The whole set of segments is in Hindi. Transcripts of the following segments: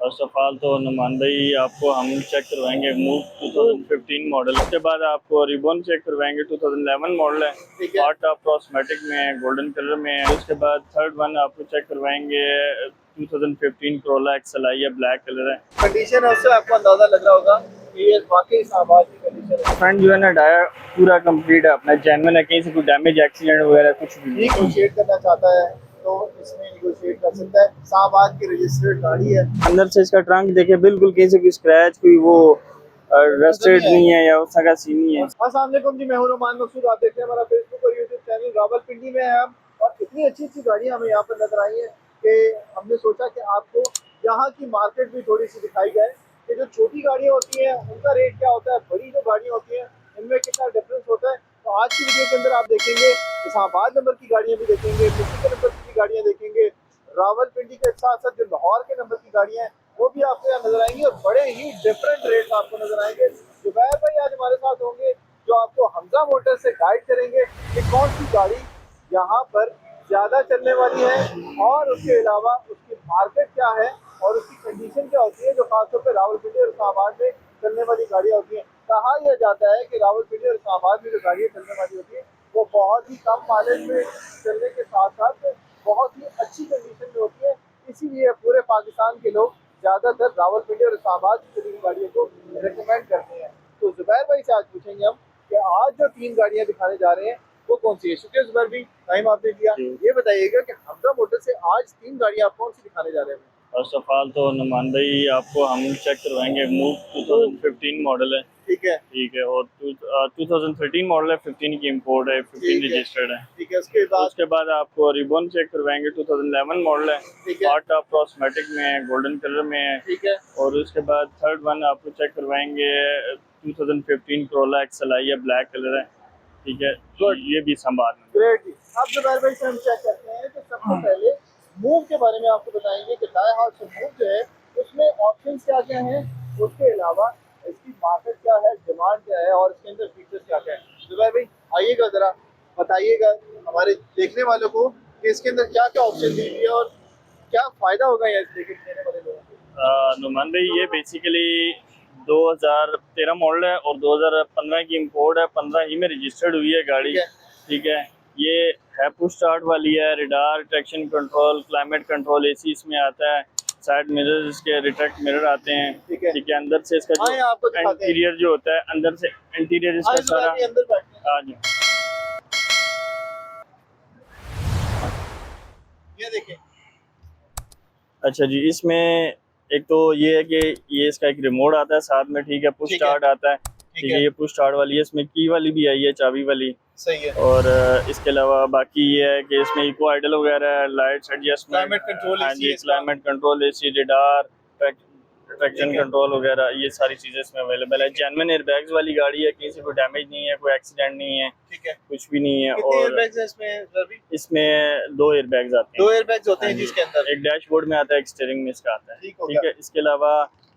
फर्स्ट ऑफ ऑल तो नुमान भाई आपको हम चेक करवाएंगे मूव 2015 मॉडल। उसके बाद आपको रिबॉन चेक करवाएंगे 2011 मॉडल है, पार्ट ऑफ कॉस्मेटिक में है, गोल्डन कलर में है। उसके बाद थर्ड वन आपको चेक करवाएंगे 2015 Corolla XLI है, ब्लैक कलर है। कंडीशन है उससे आपको अंदाजा लग रहा होगा कि ये वाकई शाहबाज की कंडीशन है। फ्रंट जो है ना टायर पूरा कंप्लीट है, अपना जेन्युइन है, कहीं से कोई डैमेज एक्सीडेंट वगैरह कुछ भी नहीं। निगोशिएट करना चाहता है तो इसमें निगोशिएट कर सकता है। शाहबाज की रजिस्टर्ड गाड़ी है। अंदर से इसका ट्रंक देखिए, बिल्कुल कहीं से कोई स्क्रैच कोई वो रस्टेड नहीं है या उसका सीन नहीं है। अस्सलाम वालेकुम जी, मैं हूं नुमान मकसूद। आप देखते हैं हमारा फेसबुक और यूट्यूब चैनल। रावलपिंडी में है हम और इतनी अच्छी अच्छी गाड़ियां हमें यहाँ पर नजर आई हैं कि हमने सोचा कि आपको यहाँ की मार्केट भी थोड़ी सी दिखाई जाए कि जो छोटी गाड़ियाँ होती हैं उनका रेट क्या होता है, बड़ी जो गाड़ियाँ होती हैं इनमें कितना डिफरेंस होता है। तो आज की वीडियो के अंदर आप देखेंगे इस्लामाबाद नंबर की गाड़ियाँ भी देखेंगे, दिल्ली के नंबर की गाड़ियाँ देखेंगे, रावलपिंडी के साथ साथ जो लाहौर के नंबर की गाड़ियाँ हैं वो भी आपको यहाँ नजर आएंगी और बड़े ही डिफरेंट रेट आपको नजर आएंगे। जुबैर भाई आज हमारे साथ होंगे जो आपको हमजा मोटर से गाइड करेंगे कि कौन सी गाड़ी यहाँ पर ज्यादा चलने वाली है और उसके अलावा उसकी मार्केट क्या है और उसकी कंडीशन क्या होती है, जो खासतौर पर रावलपिंडी और इस्लामाबाद में चलने वाली गाड़ियाँ होती हैं। कहा यह जाता है कि रावलपिंडी और इस्लामाबाद में जो गाड़ियाँ चलने वाली होती है वो बहुत ही कम माइलेज में चलने के साथ साथ बहुत ही अच्छी कंडीशन में होती है। इसीलिए पूरे पाकिस्तान के लोग ज्यादातर रावलपिंडी और इस्लामाबाद की चली हुई गाड़ियों को रिकमेंड करते हैं। तो जुबैर भाई से आज पूछेंगे हम कि आज जो 3 गाड़ियां दिखाने जा रहे हैं वो कौन सी है। शुक्रिया जुबैर भाई, टाइम आपने दिया। ये बताइएगा कि हमजा मोटर से आज 3 गाड़ियां आप कौन सी दिखाने जा रहे हैं। फर्स्ट ऑफ ऑल तो नुमान भाई आपको हम चेक करवाएंगे मूव 2015 मॉडल है, ठीक है ठीक है, और 2013 मॉडल है, 15 की इम्पोर्ट है, 15 रजिस्टर्ड है। ठीक है उसके बाद आपको रिबॉन चेक करवाएंगे 2011 मॉडल है, पार्ट ऑफ कॉस्मेटिक में है, गोल्डन कलर में है। ठीक है और उसके बाद थर्ड वन आपको चेक करवाएंगे 2015 Corolla XLI है, ब्लैक कलर है, ठीक है। ये भी संभाल ग्रेट। अब जुबैर भाई से हम चेक करते हैं तो सबसे पहले मूव के बारे में आपको बताएंगे कि डाईहार्ड मूव जो है उसमें ऑप्शंस क्या क्या हैं, उसके अलावा इसकी मार्केट क्या है, डिमांड क्या है और इसके अंदर फीचर्स क्या क्या है। जुबैर भाई आइएगा जरा बताइएगा हमारे देखने वालों को कि इसके अंदर क्या क्या ऑप्शन दी हुई है और क्या फायदा होगा यहाँ लेने वाले लोगों को। नुमान भाई ये बेसिकली 2013 मॉडल है और 2015 की इम्पोर्ट है, 15 ही में रजिस्टर्ड हुई है गाड़ी, ठीक है। ये है पुश स्टार्ट वाली है, radar, traction control, climate control, AC इसमें आता है, साइड मिरर इसके रिट्रैक्ट मिरर आते हैं, ठीक है। अंदर से इसका जो इंटीरियर जो होता है, अंदर से इंटीरियर इसका सारा आ जाए। ये देखिए, अच्छा जी, इसमें एक तो ये है कि ये इसका एक रिमोट आता है साथ में, ठीक है, पुश स्टार्ट आता है, ठीक है। ये पुश स्टार्ट वाली है, इसमें की वाली भी आई है, चाबी वाली, सही है। और इसके अलावा बाकी ये है कि इसमें इको आइडल वगैरह, लाइट्स एडजस्टमेंट, क्लाइमेट कंट्रोल, हाँ जी, climate control, AC, radar, traction control वगैरह, ये सारी चीजें इसमें अवेलेबल है। जेन्युइन एयरबैग्स वाली गाड़ी है, कहीं से कोई डैमेज नहीं है, कोई एक्सीडेंट नहीं है, ठीक है, कुछ भी नहीं है। कितने और एयरबैग्स हैं इसमें? इसमें 2 एयरबैग्स आते हैं। 2 एयरबैग्स होते हैं जिसके अंदर एक डैशबोर्ड में आता है, एक स्टीयरिंग में इसका आता है, ठीक है। इसके अलावा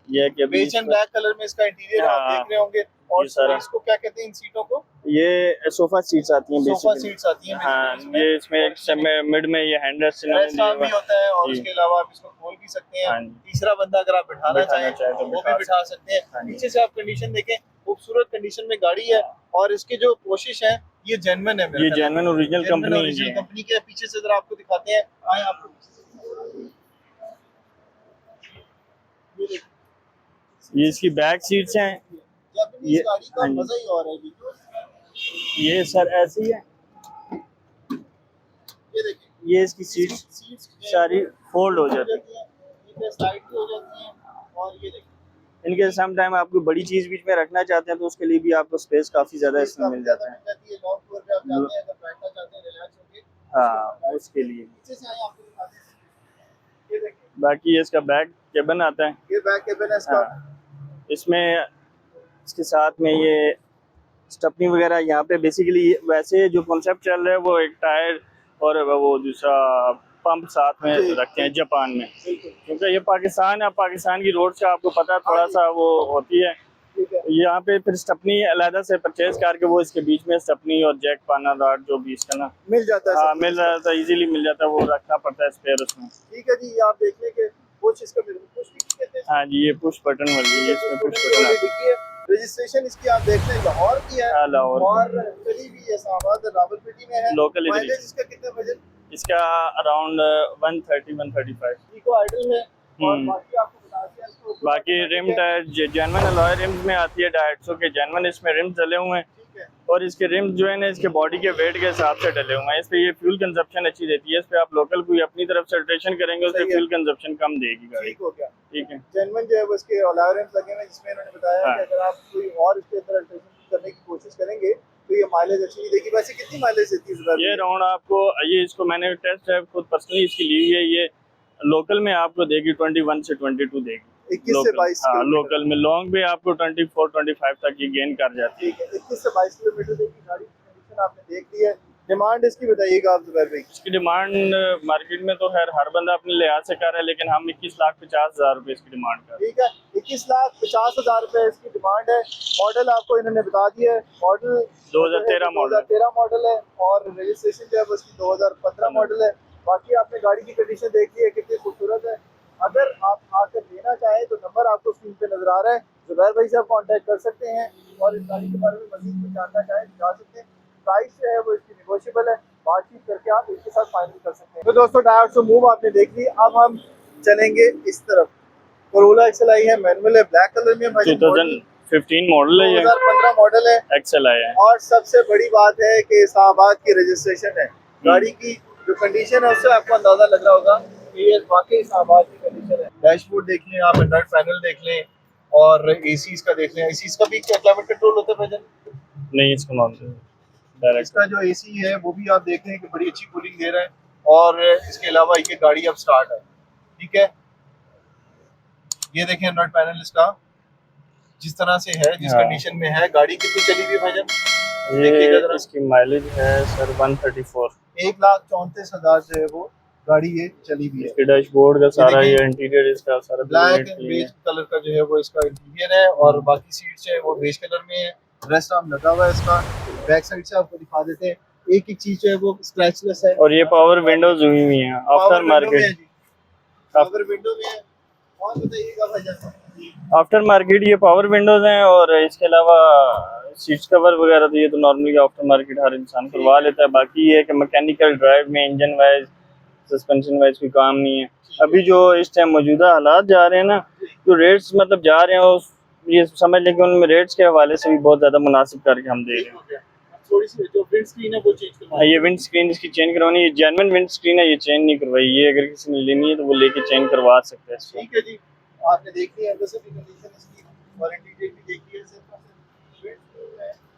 ये है कि बेज एंड ब्लैक कलर में इसका इंटीरियर आप देख रहे होंगे। और इसको क्या कहते हैं इन सीटों को? ये सोफा सीट्स आती हैं, सोफा सीट्स आती हैं। हाँ, ये इसमें मिड में ये हैंड रेस्ट भी होता है और उसके अलावा आप इसको खोल भी सकते हैं। तीसरा बंदा अगर आप बिठाना चाहें तो वो भी बिठा सकते हैं। नीचे से आप कंडीशन देखें, खूबसूरत कंडीशन में गाड़ी है और इसकी जो कोशिश है ये जेन्युइन है, ये जेन्युइन ओरिजिनल कंपनी के। पीछे से जरा आपको दिखाते हैं, आए आपको ये इसकी बैक सीट्स हैं। ये गाड़ी का मजा ही और है। ये सर ऐसी है, ये देखिए, ये इसकी सीट्स सारी फोल्ड हो जाती है, साइड पे हो जाती हैं। और ये देखिए, इनके सम टाइम आपको बड़ी चीज बीच में रखना चाहते हैं तो उसके लिए भी आपको स्पेस काफी ज्यादा इसमें मिल जाता है। हाँ, उसके लिए। बाकी ये इसका बैक केबिन आता है, ये बैक केबिन है इसका। इसमें इसके साथ में ये स्टपनी वगैरह यहाँ पे बेसिकली वैसे जो कॉन्सेप्ट चल रहा है वो एक टायर और वो दूसरा पंप साथ में रखते हैं जापान में, क्योंकि ये पाकिस्तान है, पाकिस्तान की रोड से आपको पता है थोड़ा सा वो होती है। यहाँ पे फिर स्टपनी अलहदा से परचेज करके वो इसके बीच में स्टपनी और जैक पाना रॉड जो भी इसका ना मिल जाता है। हाँ, मिल जाता है, इजीली मिल जाता है, वो रखना पड़ता है स्पेयर उसमें। ठीक है जी, आप देखने के कुछ इसका हाँ जी, ये पुश बटन वाली है, इसमें पुश बटन आता है। रजिस्ट्रेशन इसकी आप देखते हैं लाहौर की है है। लाहौर और चली भी है इस्लामाबाद रावलपिंडी में है। लोकल इधर ही। माइलेज इसका कितना वजन? इसका अराउंड 130-135। इको आइडल है और बाकी आपको बताते हैं इसको। बाकी rim tyre genuine alloy rims में आती है 250 के जेन्युइन इसमें रिम्स डले हुए हैं, ठीक है। और इसके रिम्स जो है ना इसके बॉडी के वेट के हिसाब से डले हुए हैं। इस पे ये फ्यूल कंजप्शन अच्छी देती है। इस पे आप लोकल कोई अपनी तरफ से अल्ट्रेशन करेंगे उससे फ्यूल कंजप्शन कम देगी गाड़ी। ठीक हो गया, ठीक है। जेन्युइन जो है वो इसके अलॉय रिम्स लगे हुए हैं, जिसमें इन्होंने बताया हाँ। कि अगर आप कोई और इसके अंदर अल्ट्रेशन करने की कोशिश करेंगे तो ये माइलेज अच्छी नहीं देगी। वैसे कितनी माइलेज देती है ये राउंड आपको, ये इसको मैंने टेस्ट ड्राइव खुद पर्सनली इसकी ली हुई है, ये लोकल में आपको देगी 21 से 22 देगी। 21 से 22 हाँ, किलोमीटर। लोकल में लॉन्ग पे आपको 24-25 तक ये गेन कर जाती है। ठीक है, 21 से 22 किलोमीटर देगी गाड़ी की कंडीशन आपने देख ली है। डिमांड इसकी बताइएगा आप जुबैर भाई। इसकी डिमांड मार्केट में तो खैर हर बंदा अपने लिहाज से कर रहा है, लेकिन हम 21,50,000 रुपये इसकी डिमांड कर रहे हैं। ठीक है, 21,50,000 रुपए इसकी डिमांड है। मॉडल आपको इन्होंने बता दिया है, मॉडल 2013 मॉडल 2013 मॉडल है और रजिस्ट्रेशन जो है वो इसकी 2015 मॉडल है। बाकी आपने गाड़ी की कंडीशन देख ली है कितनी खूबसूरत है। अगर आप आकर लेना चाहें तो नंबर आपको स्क्रीन पे नजर आ रहा है, जुबैर भाई से आप कांटेक्ट कर सकते हैं और इस गाड़ी के बारे में मजीद कुछ जानना चाहें तो जा सकते हैं। प्राइस जो है वो इसकी नेगोशिएबल है, बातचीत करके आप इसके साथ फाइनल कर सकते हैं। तो दोस्तों टायर टू मूव आपने देख ली, अब हम चलेंगे इस तरफ। कोरोला एक्सेल आई है, मैनुअल है, ब्लैक कलर में, 2015 मॉडल है, ये 2015 मॉडल है, एक्सेल आया है। और सबसे बड़ी बात है कि इस्लामाबाद की रजिस्ट्रेशन है। गाड़ी की जो कंडीशन है उससे आपको अंदाजा लग रहा होगा कि ये वाकई इस्लामाबाद की कंडीशन है। डैशबोर्ड देख लें आप, एंड्रॉइड पैनल देख लें और एसीज का देख लें। एसीज का भी क्या क्लाइमेट कंट्रोल होता है भाईजान? नहीं, इसको नॉन डायरेक्ट। इसका जो एसी है वो भी आप देख लें कि बड़ी अच्छी कूलिंग दे रहा है और इसके अलावा ये गाड़ी अब स्टार्ट है। ठीक है, ये देखें एंड्रॉइड पैनल इसका जिस तरह से है, जिस कंडीशन में है। गाड़ी कितनी चली हुई है भाईजान? ये इसकी माइलेज है सर 134। 1,34,000 जो है वो गाड़ी ये चली हुई है। इसके डैशबोर्ड का सारा ये इंटीरियर इसका सारा ब्लैक एंड बेज कलर का जो है वो इसका इंटीरियर है और बाकी सीट्स है वो बेज कलर में है। रेस्ट आर्म लगा हुआ है इसका। बैक साइड से आपको दिखा देते हैं, एक एक चीज जो है वो स्क्रैचलेस है और ये पावर विंडोज हुई हुई हैं आफ्टर मार्केट। पावर विंडो में है। और बताइएगा भाईजान। आफ्टर मार्केट ये पावर विंडोज हैं, और इसके अलावा सीट्स कवर वगैरह तो ये तो नॉर्मली आफ्टर मार्केट हर इंसान करवा लेता है। बाकी ये है कि मैकेनिकल ड्राइव में इंजन वाइज सस्पेंशन वाइज कोई काम नहीं है। अभी जो इस टाइम मौजूदा हालात जा रहे हैं ना, जो रेट्स मतलब जा रहे हैं, ये समझ लें कि उनमें रेट्स के हवाले से भी बहुत ज़्यादा मुनासिब करके हम दे रहे हैं। थोड़ी सी जो विंड स्क्रीन है वो चेंज करवानी है। ये विंड स्क्रीन इसकी चेंज करवानी है, जेन्युइन विंड स्क्रीन है, ये चेंज नहीं करवाई। ये अगर किसी ने लेनी है तो वो लेके चेंज करवा सकते हैं। ठीक है जी, आपने देख लिया अंदर से भी कंडीशन इसकी, वारंटी डेट भी देख लिया, सिर्फ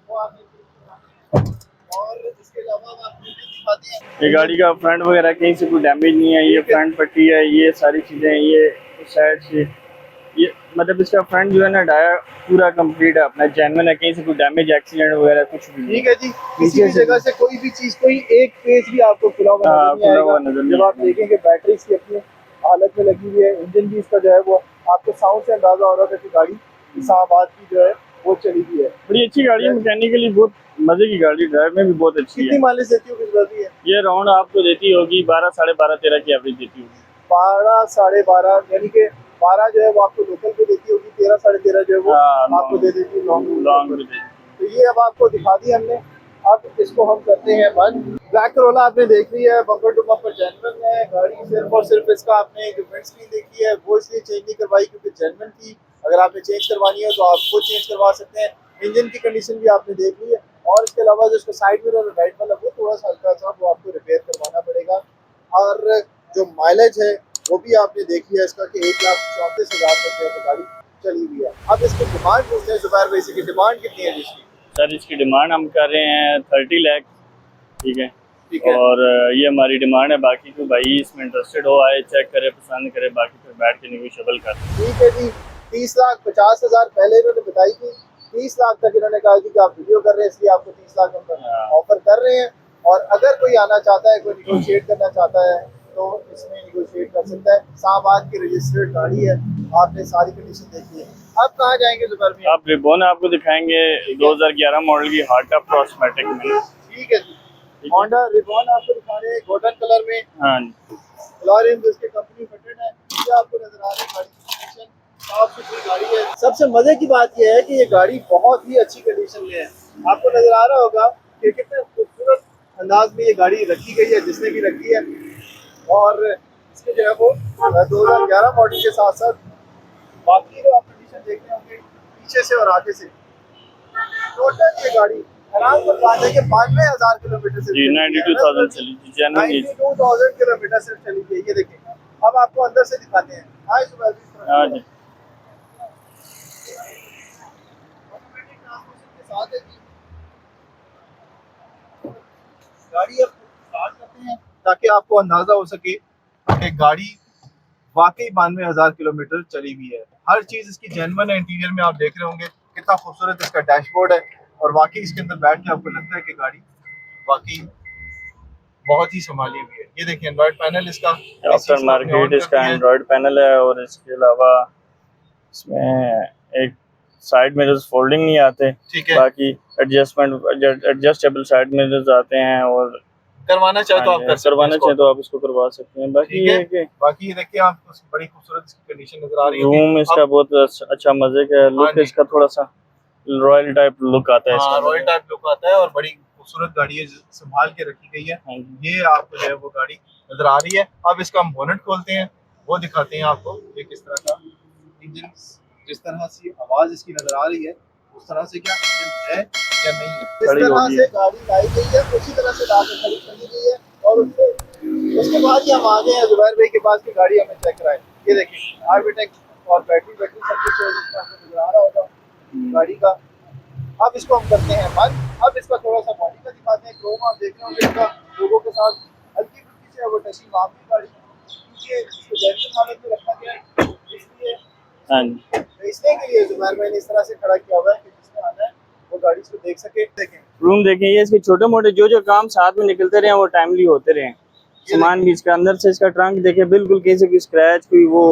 वो आपने। और इसके अलावा आपको दिखाते हैं ये गाड़ी का फ्रंट वगैरह कहीं से कोई डैमेज नहीं है। ये फ्रंट पट्टी है, ये सारी चीज़ें, ये साइड से ये मतलब इसका फ्रंट जो है ना टायर पूरा कंप्लीट है अपना, जेन्युइन है, कहीं से कोई डैमेज एक्सीडेंट वगैरह कुछ भी नहीं। ठीक है जी, किसी भी जगह से कोई भी चीज, कोई एक पेज भी आपको खुला हुआ नजर नहीं आएगा। जब आप देखेंगे बैटरी इसकी अपनी हालत में लगी हुई है, इंजन भी इसका जो है वो आपको साउंड से अंदाजा हो रहा था कि गाड़ी इस्लामाबाद की जो है वो चली हुई है। बड़ी अच्छी गाड़ी है, मैकेनिकली बहुत मजे की गाड़ी, ड्राइव में भी बहुत अच्छी है। कितनी माइलेज देती होगी इस गाड़ी? ये राउंड आपको देती होगी 12, 12.5, 13 की एवरेज देती होगी। 12, 12.5 यानी कि 12 जो है वो आपको लोकल पे देती होगी, 13, 13.5 जो है वो आपको दे देती है लॉन्ग। तो ये अब आपको दिखा दी हमने, अब इसको हम करते हैं बंद। ब्लैक करोला आपने देख ली है, बम्पर टू बम्पर जेन्युइन है गाड़ी। सिर्फ और सिर्फ इसका आपने जो विंड स्क्रीन देखी है वो इसलिए चेंज नहीं करवाई क्योंकि जेन्युइन थी। अगर आपने चेंज करवानी हो तो आप खुद चेंज करवा सकते हैं। इंजन की कंडीशन भी आपने देख ली है और इसके अलावा जो इसका साइड मिरर और राइट वाला वो थोड़ा सा हल्का सा वो आपको रिपेयर करवाना पड़ेगा। और जो माइलेज है वो भी आपने देख लिया इसका कि 1,34,000 तक जो गाड़ी चली हुई है। अब इसकी डिमांड पूछते हैं जुबैर भाई से कि डिमांड कितनी है इसकी? सर इसकी डिमांड हम कर रहे हैं 30 लाख। ठीक है, ठीक है। और ये हमारी डिमांड है। बाकी कोई भाई इसमें इंटरेस्टेड हो आए, चेक करे, पसंद करे, बाकी फिर बैठ के नेगोशिएबल कर। ठीक है जी, 30,50,000 पहले इन्होंने बताई थी, 30 लाख तक इन्होंने कहा कि आप वीडियो कर रहे हैं इसलिए आपको 30 लाख हम ऑफर कर रहे हैं। और अगर कोई आना चाहता है, कोई निगोशिएट करना चाहता है तो इसमें निगोशिएट कर सकता है। इस्लामाबाद की रजिस्टर्ड गाड़ी है, आपने सारी कंडीशन देखी है। अब कहाँ जाएंगे जुबैर भाई? आप रिबॉन आपको दिखाएंगे 2011 मॉडल की हार्ड टॉप कॉस्मेटिक में। ठीक है जी, होंडा रिबॉन आपको दिखा रहे हैं गोल्डन कलर में। हाँ, लॉरेंस इसके कंपनी फिटेड है, ये आपको नजर आ रही है गाड़ी की कंडीशन। सबसे मजे की बात यह है कि ये गाड़ी बहुत ही अच्छी कंडीशन में है। आपको नजर आ रहा होगा कि कितने खूबसूरत अंदाज में ये गाड़ी रखी गई है, जिसने भी रखी है। और इसके जो है वो 2011 मॉडल के साथ साथ बाकी जो आप कंडीशन देख रहे होंगे पीछे से और आगे से, टोटल ये गाड़ी आराम से बात है कि 92,000 किलोमीटर से जी 92,000 चली थी, जेन्युइन ही। 92,000 किलोमीटर से चली गई। ये देखिए, अब आपको अंदर से दिखाते हैं। हाँ हाँ जी। साथ है कि गाड़ी अब स्टार्ट करते हैं ताकि आपको अंदाजा हो सके कि गाड़ी वाकई 92,000 किलोमीटर चली हुई है। हर चीज इसकी जेन्युइन है। इंटीरियर में आप देख रहे होंगे कितना खूबसूरत इसका डैशबोर्ड है, और वाकई इसके अंदर बैठ के आपको लगता है कि गाड़ी वाकई बहुत ही संभाली हुई है। ये देखिए एंड्रॉइड पैनल इसका, आफ्टर मार्केट इसका एंड्रॉइड पैनल है, और इसके अलावा इसमें एक साइड मिरर्स फोल्डिंग नहीं आते, ठीक है। बाकी एडजस्टेबल साइड मिरर्स आते हैं, और करवाना चाहे तो आप कर सकते हैं, करवाना चाहे तो आप इसको करवा सकते हैं। बाकी ठीक ये है। है कि बाकी ये देखिए आपको बड़ी खूबसूरत इसकी कंडीशन नजर आ रही है। रूम इसका बहुत अच्छा मजे का है, हाँ लुक जी। इसका थोड़ा सा रॉयल टाइप लुक आता है हाँ, इसका। रॉयल टाइप लुक आता है और बड़ी खूबसूरत गाड़ी है, संभाल के रखी गई है। हाँ जी। ये आपको जो है वो गाड़ी नजर आ रही है। अब इसका हम बोनट खोलते हैं, वो दिखाते हैं आपको ये किस तरह का इंजन, जिस तरह से आवाज इसकी नजर आ रही है उस तरह से क्या इंजन है या नहीं है। जिस खड़ी तरह होगी। से गाड़ी लाई गई है उसी तरह से लाके खड़ी कर गई है। और उसके बाद ही हम आ गए हैं जुबैर भाई के पास की गाड़ी हमें चेक कराए। ये देखिए आर्बिटेक और बैटरी सब कुछ आपको नजर आ रहा होगा गाड़ी का। अब इसको हम करते हैं बंद। अब इसका थोड़ा सा बॉडी का दिखाते हैं। क्रोम आप देख रहे होंगे इसका लोगों के साथ हल्की फुल्की से वो टचिंग मामली गाड़ी, क्योंकि इसको जेन्युइन हालत में रखा गया है, इसलिए हाँ जी। बेचने के लिए जुबैर भाई ने इस तरह से खड़ा किया हुआ है कि जिसने आना है वो गाड़ी इसको देख सके। देखें रूम देखें, ये इसके छोटे मोटे जो काम साथ में निकलते रहे वो टाइमली होते रहे। सामान भी इसका अंदर से, इसका ट्रंक देखे बिल्कुल किसी की स्क्रैच कोई वो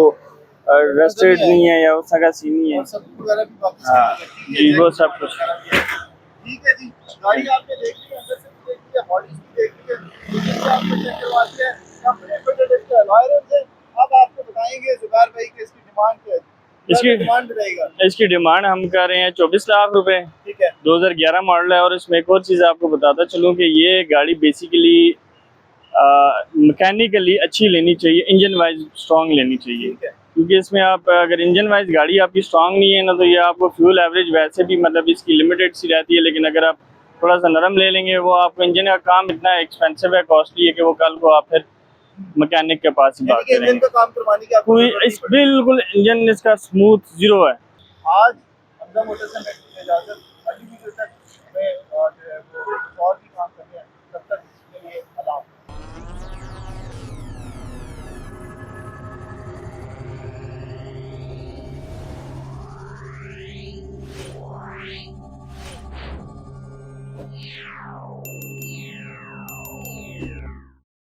रस्टेड नहीं है या उस तरह का सीन नहीं है। और सब वगैरह भी वापस हाँ जी, वो सब कुछ ठीक है जी। गाड़ी आपने देख ली, अंदर से भी देख लिया, बॉडी भी देख ली है, इंजन भी आपको चेक करवा दिया है, कंपनी फिटेड इसका अलॉयरल्स है। अब आपको बताएंगे जुबैर भाई कि इसकी डिमांड क्या है। इसकी डिमांड रहेगा, इसकी डिमांड हम कर रहे हैं 24 लाख रुपए। ठीक है। 2011 मॉडल है। और इसमें एक और चीज़ आपको बताता चलूँ कि ये गाड़ी बेसिकली मैकेनिकली अच्छी लेनी चाहिए, इंजन वाइज स्ट्रॉन्ग लेनी चाहिए, ठीक है। क्योंकि इसमें आप अगर इंजन वाइज गाड़ी आपकी स्ट्रॉन्ग नहीं है ना, तो ये आपको फ्यूल एवरेज वैसे भी मतलब इसकी लिमिटेड सी रहती है। लेकिन अगर आप थोड़ा सा नरम ले लेंगे, वो आपको इंजन का काम इतना एक्सपेंसिव है, कॉस्टली है कि वो कल को आप फिर मैकेनिक के पास ही बात यानी कि इंजन करेंगे। का काम करवाने की आपको कोई जरूरत नहीं इस पड़ेगी। बिल्कुल इंजन इसका स्मूथ जीरो है। आज हमजा मोटर्स में इजाजत, अगली वीडियो तक हमें और जो है वो कुछ और भी काम करते हैं।